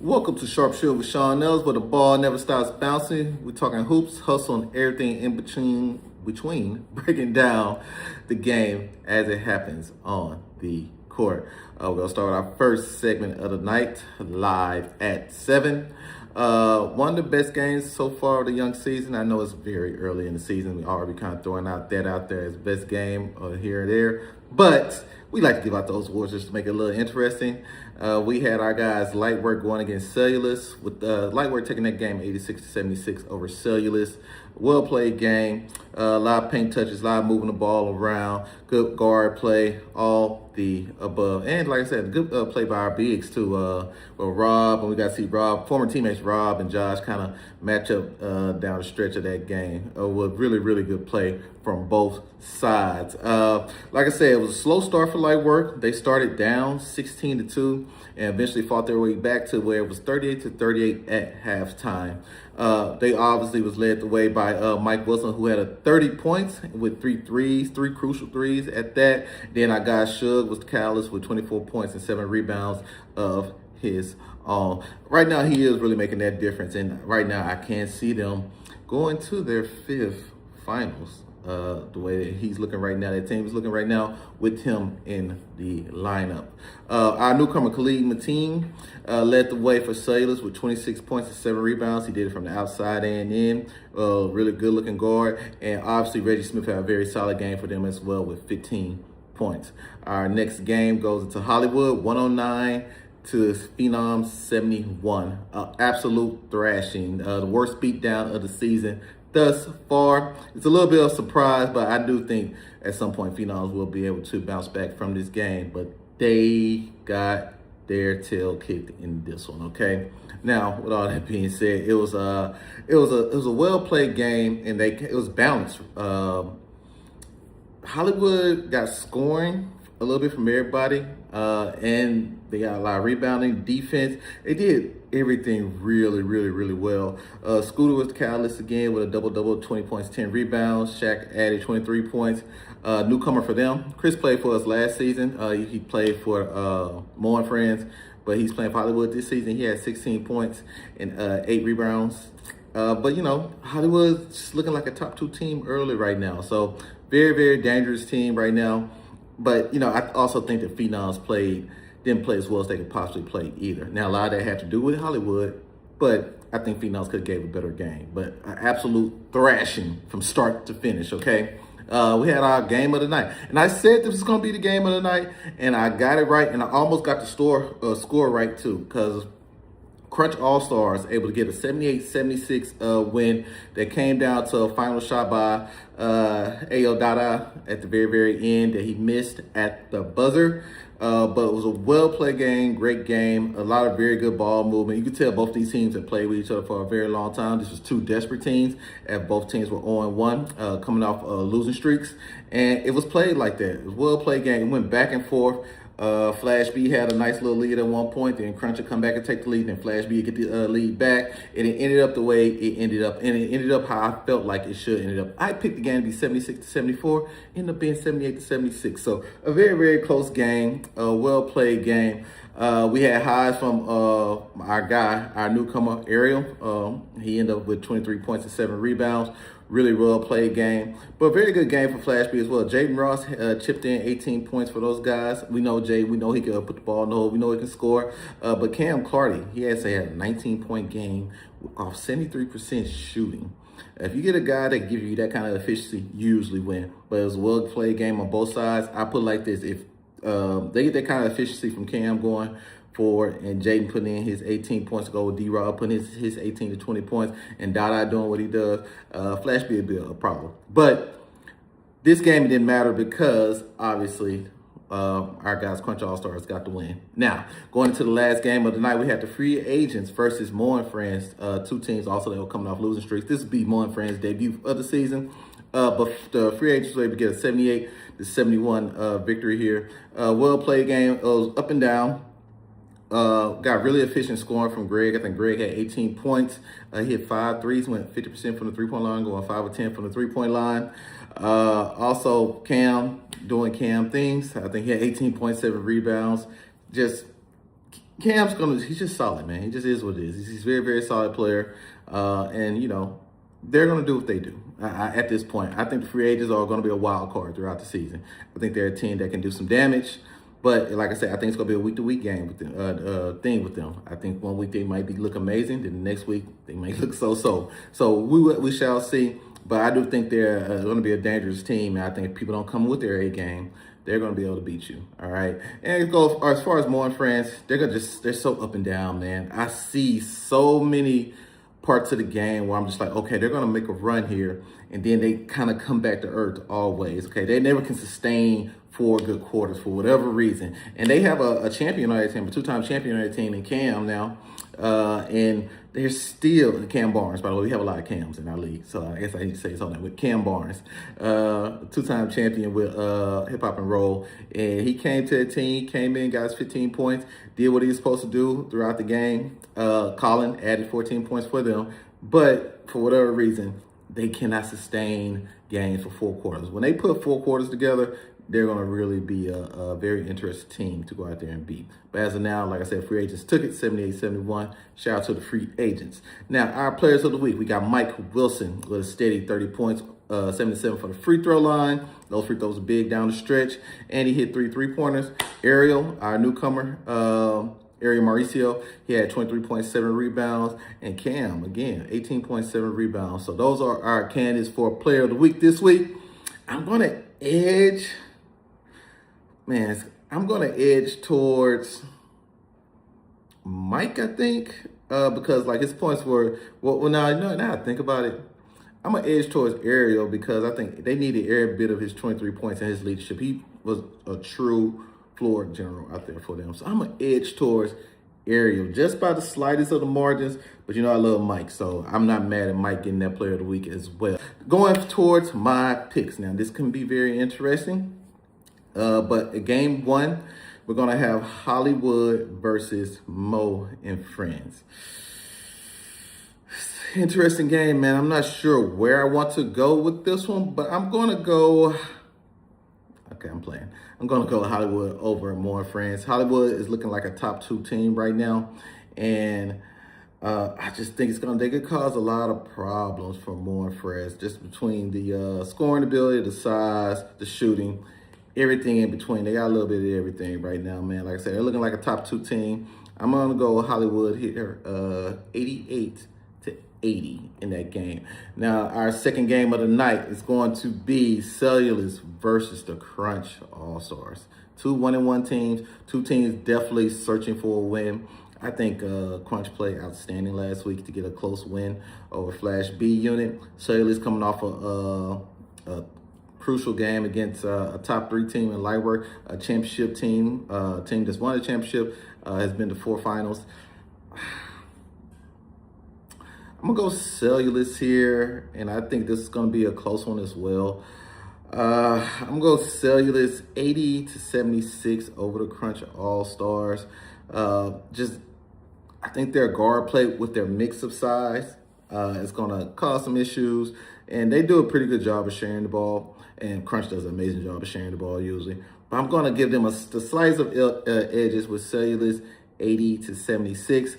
Welcome to Sharpshooting with Shuan, where the ball never stops bouncing. We're talking hoops, hustle, and everything in between breaking down the game as it happens on the court. We're gonna start with our first segment of the night, live at 7. One of the best games so far of the young season. I know it's very early in the season. We already kind of throwing out there as best game here or there, but we like to give out those awards just to make it a little interesting. We had our guys Lightwork going against Cellulus, with Lightwork taking that game 86-76 over Cellulus. Well played game, a lot of paint touches, a lot of moving the ball around, good guard play, all the above. And like I said, good play by our bigs too. With Rob, and we got to see Rob, former teammates Rob and Josh kind of match up down the stretch of that game. With really good play from both sides. Like I said, it was a slow start for Lightwork. They started down 16-2 and eventually fought their way back to where it was 38-38 at halftime. They obviously was led the way by Mike Wilson, who had 30 points with 3 threes, 3 crucial threes at that. Then our guy Shug was the catalyst with 24 points and 7 rebounds of his own. Right now, he is really making that difference. And right now, I can see them going to their 5th finals. The way that he's looking right now, that team is looking right now with him in the lineup. Our newcomer Khalid Mateen led the way for Cellulus with 26 points and 7 rebounds. He did it from the outside and in. Really good looking guard. And obviously Reggie Smith had a very solid game for them as well with 15 points. Our next game goes into Hollywood, 109 to Phenom 71. Absolute thrashing. The worst beatdown of the season thus far. It's a little bit of a surprise, but I do think at some point Phenoms will be able to bounce back from this game. But they got their tail kicked in this one. Okay. Now, with all that being said, it was a well played game, and it was balanced. Hollywood got scoring a little bit from everybody, and they got a lot of rebounding, defense. They did everything really well. Scooter was the catalyst again with a double-double, 20 points, 10 rebounds. Shaq added 23 points. Newcomer for them. Chris played for us last season. He played for More and Friends, but he's playing for Hollywood this season. He had 16 points and 8 rebounds. But, you know, Hollywood's just looking like a top 2 team early right now. So very dangerous team right now. But, you know, I also think that Phenoms didn't play as well as they could possibly play either. Now, a lot of that had to do with Hollywood, but I think Phenoms could have gave a better game. But an absolute thrashing from start to finish, okay? We had our game of the night. And I said this was going to be the game of the night, and I got it right, and I almost got the score right, too, because Crunch All-Stars able to get a 78-76 win that came down to a final shot by Ayo Dada at the very end that he missed at the buzzer. But it was a well-played game, great game, a lot of very good ball movement. You could tell both these teams had played with each other for a very long time. This was 2 desperate teams, and both teams were 0-1, coming off losing streaks. And it was played like that. It was a well-played game. It went back and forth. Flash B had a nice little lead at one point, then Crunch would come back and take the lead, then Flash B would get the lead back, and it ended up the way it ended up, and it ended up how I felt like it should ended up. I picked the game to be 76-74, ended up being 78-76. So a very close game, a well-played game. We had highs from our newcomer, Ariel. He ended up with 23 points and 7 rebounds. Really well-played game, but very good game for Flash B as well. Jaden Ross chipped in 18 points for those guys. We know Jay. We know he can put the ball in the hole. We know he can score. But Cam Clardy, he had a 19-point game off 73% shooting. If you get a guy that gives you that kind of efficiency, you usually win. But it was a well-played game on both sides. I put it like this. If they get that kind of efficiency from Cam going forward, and Jaden putting in his 18 points to go with D-Rob putting his 18 to 20 points, and Dada doing what he does, Flash B would be a problem. But this game didn't matter because, obviously, our guys, Crunch All-Stars, got the win. Now, going into the last game of the night, we had the Free Agents versus More and Friends, 2 teams also that were coming off losing streaks. This would be More and Friends' debut of the season. But the Free Agents were able to get a 78-71 victory here. Well-played game. It was up and down. Got really efficient scoring from Greg. I think Greg had 18 points. He hit 5 threes, went 50% from the three-point line, going 5 or 10 from the three-point line. Also, Cam doing Cam things. I think he had 18.7 rebounds. Just he's just solid, man. He just is what it is. He's a very, very solid player. And, they're going to do what they do at this point. I think the free agents are going to be a wild card throughout the season. I think they're a team that can do some damage. But like I said, I think it's going to be a week-to-week game with thing with them. I think one week they might look amazing. Then the next week they might look so-so. So we shall see. But I do think they're going to be a dangerous team. And I think if people don't come with their A game, they're going to be able to beat you. All right. And it goes as far as Mo and friends, they're so up and down, man. I see so many parts of the game where I'm just like, okay, they're going to make a run here, and then they kind of come back to earth always. Okay, they never can sustain 4 good quarters for whatever reason. And they have a champion on their team, a 2-time champion on their team in Cam now. And they're still Cam Barnes. By the way, we have a lot of Cams in our league, so I guess I need to say something with Cam Barnes, 2-time champion with hip hop and roll. And he came to the team, came in, got his 15 points, did what he was supposed to do throughout the game. Colin added 14 points for them, but for whatever reason, they cannot sustain games for 4 quarters. When they put 4 quarters together, they're going to really be a very interesting team to go out there and beat. But as of now, like I said, free agents took it, 78-71. Shout out to the free agents. Now, our players of the week, we got Mike Wilson with a steady 30 points, 77 for the free throw line. Those free throws are big down the stretch. And he hit 3 3-pointers. Ariel, our newcomer, Ariel Mauricio, he had 23.7 rebounds. And Cam, again, 18.7 rebounds. So those are our candidates for player of the week this week. I'm going to edge... Man, I'm going to edge towards Mike, I think, because like his points were, now I think about it, I'm going to edge towards Ariel because I think they needed every bit of his 23 points and his leadership. He was a true floor general out there for them. So I'm going to edge towards Ariel just by the slightest of the margins, but I love Mike, so I'm not mad at Mike getting that player of the week as well. Going towards my picks now, this can be very interesting. But in game 1, we're going to have Hollywood versus Mo and friends. Interesting game, man. I'm not sure where I want to go with this one, but I'm going to go... Okay, I'm playing. I'm going to go Hollywood over Mo and friends. Hollywood is looking like a top 2 team right now, and I just think they could cause a lot of problems for Mo and friends, just between the scoring ability, the size, the shooting, everything in between. They got a little bit of everything right now, man. Like I said, they're looking like a top 2 team. I'm going to go Hollywood here, 88-80 in that game. Now, our second game of the night is going to be Cellulose versus the Crunch All-Stars. 2 1-1 teams, 2 teams definitely searching for a win. I think Crunch played outstanding last week to get a close win over Flash B unit. Cellulose coming off a crucial game against a top 3 team in Lightwork, a championship team, team that's won the championship, has been to 4 finals. I'm going to go Cellulose here, and I think this is going to be a close one as well. I'm going to go Cellulose 80-76 over the Crunch All-Stars. I think their guard play with their mix of size is going to cause some issues, and they do a pretty good job of sharing the ball. And Crunch does an amazing job of sharing the ball usually. But I'm going to give them the slice of edges with Cellulose 80-76.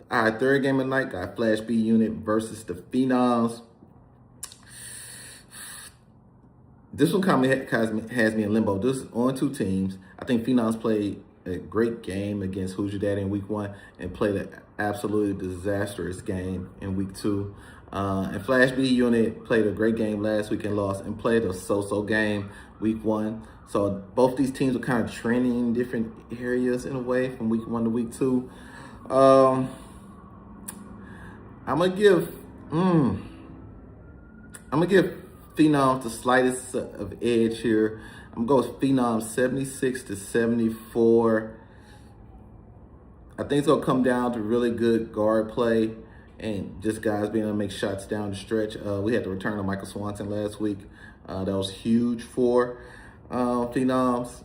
Our third game of the night got Flash B unit versus the Phenoms. This one kind of has me in limbo. This is on 2 teams. I think Phenoms played a great game against Who's Your Daddy in week 1 and played an absolutely disastrous game in week 2. And Flash B unit played a great game last week and lost, and played a so-so game week 1. So both these teams are kind of trending in different areas in a way from week 1 to week 2. I'm gonna give Phenoms the slightest of edge here. I'm gonna go with Phenoms 76-74. I think it's gonna come down to really good guard play and just guys being able to make shots down the stretch. We had the return of Michael Swanson last week. That was huge for Phenoms.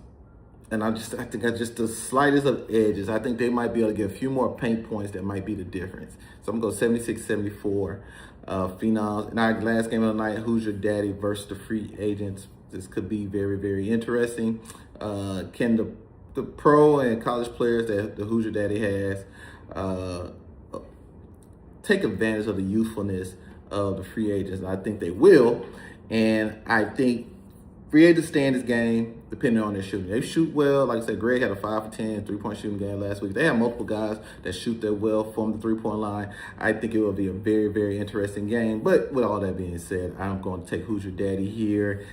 And I think the slightest of edges. I think they might be able to get a few more paint points that might be the difference. So I'm going to go 76-74 Phenoms. And our last game of the night, Who's Your Daddy versus the free agents. This could be very, very interesting. Can the the pro and college players that the Hoosier Daddy has take advantage of the youthfulness of the free agents. And I think they will. And I think free agents stay in this game depending on their shooting. They shoot well. Like I said, Greg had a 5 for 10 3-point shooting game last week. They have multiple guys that shoot that well from the 3-point line. I think it will be a very, very interesting game. But with all that being said, I'm going to take Hoosier Daddy here.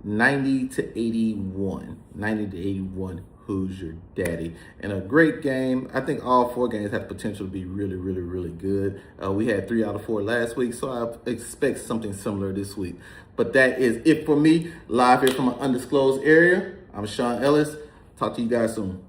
90 to 81. 90 to 81. Hoosier Daddy. And a great game. I think all 4 games have the potential to be really, really, really good. We had 3 out of 4 last week, so I expect something similar this week. But that is it for me. Live here from an undisclosed area. I'm Shuan Ellis. Talk to you guys soon.